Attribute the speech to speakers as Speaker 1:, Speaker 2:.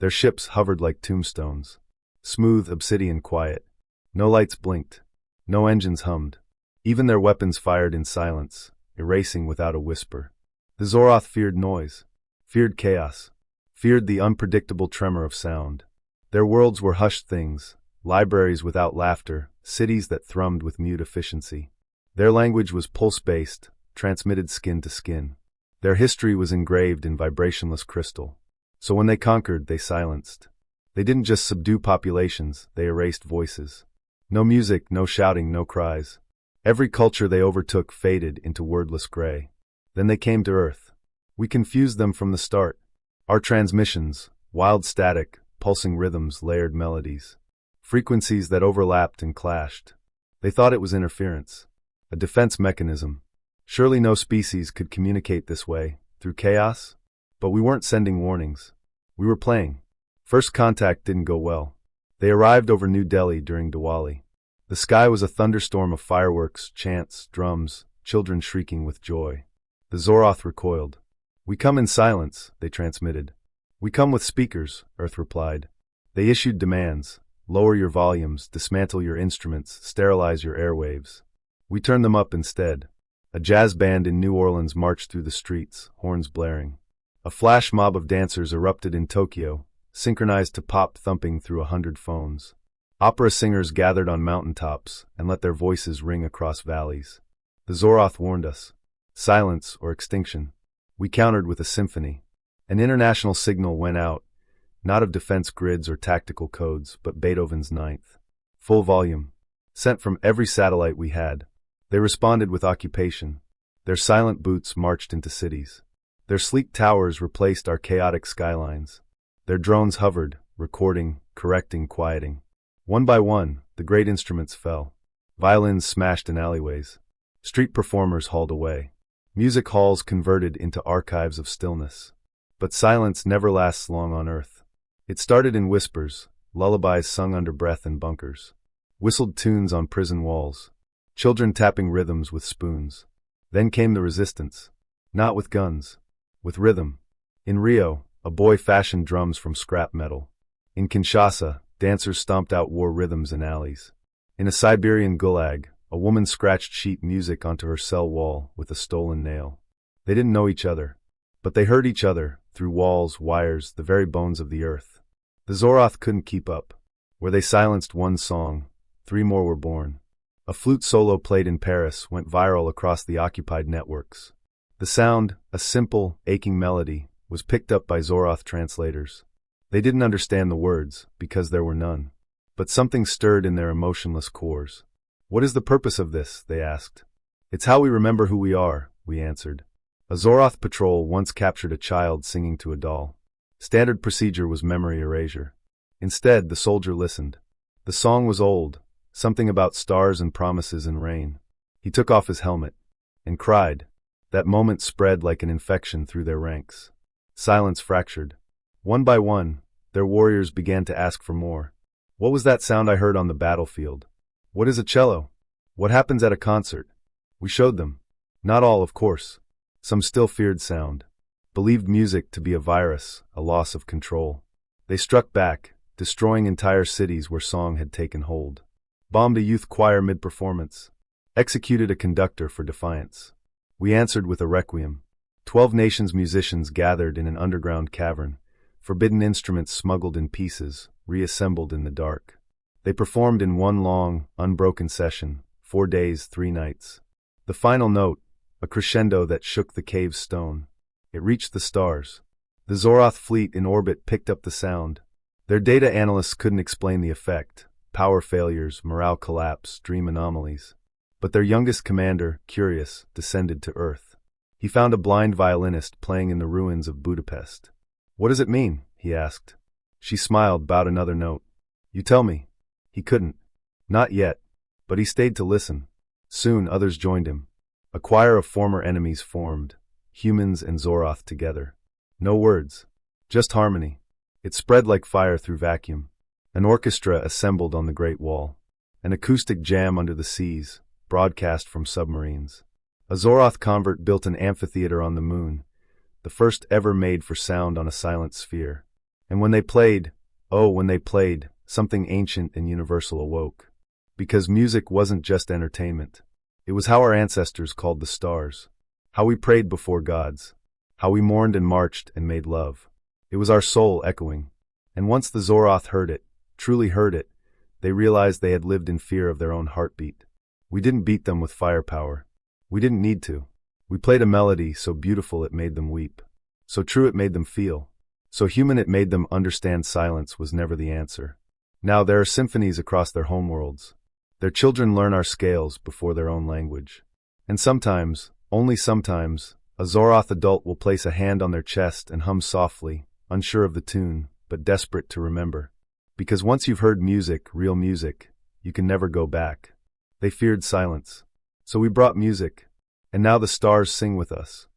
Speaker 1: Their ships hovered like tombstones. Smooth, obsidian quiet. No lights blinked. No engines hummed. Even their weapons fired in silence, erasing without a whisper. The Zoroth feared noise, feared chaos, feared the unpredictable tremor of sound. Their worlds were hushed things, libraries without laughter, cities that thrummed with mute efficiency. Their language was pulse-based, transmitted skin to skin. Their history was engraved in vibrationless crystal. So when they conquered, they silenced. They didn't just subdue populations, they erased voices. No music, no shouting, no cries. Every culture they overtook faded into wordless gray. Then they came to Earth. We confused them from the start. Our transmissions, wild static, pulsing rhythms, layered melodies. Frequencies that overlapped and clashed. They thought it was interference. A defense mechanism. Surely no species could communicate this way, through chaos? But we weren't sending warnings. We were playing. First contact didn't go well. They arrived over New Delhi during Diwali. The sky was a thunderstorm of fireworks, chants, drums, children shrieking with joy. The Zoroth recoiled. "We come in silence," they transmitted. "We come with speakers," Earth replied. They issued demands. "Lower your volumes, dismantle your instruments, sterilize your airwaves." We turned them up instead. A jazz band in New Orleans marched through the streets, horns blaring. A flash mob of dancers erupted in Tokyo, synchronized to pop thumping through 100 phones. Opera singers gathered on mountaintops and let their voices ring across valleys. The Zoroth warned us. Silence or extinction. We countered with a symphony. An international signal went out, not of defense grids or tactical codes, but Beethoven's Ninth. Full volume. Sent from every satellite we had. They responded with occupation. Their silent boots marched into cities. Their sleek towers replaced our chaotic skylines. Their drones hovered, recording, correcting, quieting. One by one, the great instruments fell. Violins smashed in alleyways. Street performers hauled away. Music halls converted into archives of stillness. But silence never lasts long on Earth. It started in whispers, lullabies sung under breath in bunkers. Whistled tunes on prison walls. Children tapping rhythms with spoons. Then came the resistance. Not with guns. With rhythm. In Rio, a boy fashioned drums from scrap metal. In Kinshasa, dancers stomped out war rhythms in alleys. In a Siberian gulag, a woman scratched sheet music onto her cell wall with a stolen nail. They didn't know each other, but they heard each other, through walls, wires, the very bones of the earth. The Zoroth couldn't keep up. Where they silenced one song, 3 more were born. A flute solo played in Paris went viral across the occupied networks. The sound, a simple, aching melody, was picked up by Zoroth translators. They didn't understand the words, because there were none. But something stirred in their emotionless cores. "What is the purpose of this?" they asked. "It's how we remember who we are," we answered. A Zoroth patrol once captured a child singing to a doll. Standard procedure was memory erasure. Instead, the soldier listened. The song was old, something about stars and promises and rain. He took off his helmet and cried. That moment spread like an infection through their ranks. Silence fractured. One by one, their warriors began to ask for more. "What was that sound I heard on the battlefield? What is a cello? What happens at a concert?" We showed them. Not all, of course. Some still feared sound. Believed music to be a virus, a loss of control. They struck back, destroying entire cities where song had taken hold. Bombed a youth choir mid-performance. Executed a conductor for defiance. We answered with a requiem. 12 nations' musicians gathered in an underground cavern, forbidden instruments smuggled in pieces, reassembled in the dark. They performed in one long, unbroken session, 4 days, 3 nights. The final note, a crescendo that shook the cave's stone. It reached the stars. The Zoroth fleet in orbit picked up the sound. Their data analysts couldn't explain the effect. Power failures, morale collapse, dream anomalies. But their youngest commander, curious, descended to Earth. He found a blind violinist playing in the ruins of Budapest. "What does it mean?" he asked. She smiled, bowed another note. "You tell me." He couldn't. Not yet. But he stayed to listen. Soon others joined him. A choir of former enemies formed, humans and Zoroth together. No words. Just harmony. It spread like fire through vacuum. An orchestra assembled on the Great Wall. An acoustic jam under the seas, broadcast from submarines. A Zoroth convert built an amphitheater on the moon, the first ever made for sound on a silent sphere. And when they played, oh, when they played, something ancient and universal awoke. Because music wasn't just entertainment. It was how our ancestors called the stars. How we prayed before gods. How we mourned and marched and made love. It was our soul echoing. And once the Zoroth heard it, truly heard it, they realized they had lived in fear of their own heartbeat. We didn't beat them with firepower. We didn't need to. We played a melody so beautiful it made them weep. So true it made them feel. So human it made them understand silence was never the answer. Now there are symphonies across their homeworlds. Their children learn our scales before their own language. And sometimes, only sometimes, a Zoroth adult will place a hand on their chest and hum softly, unsure of the tune, but desperate to remember. Because once you've heard music, real music, you can never go back. They feared silence. So we brought music. And now the stars sing with us.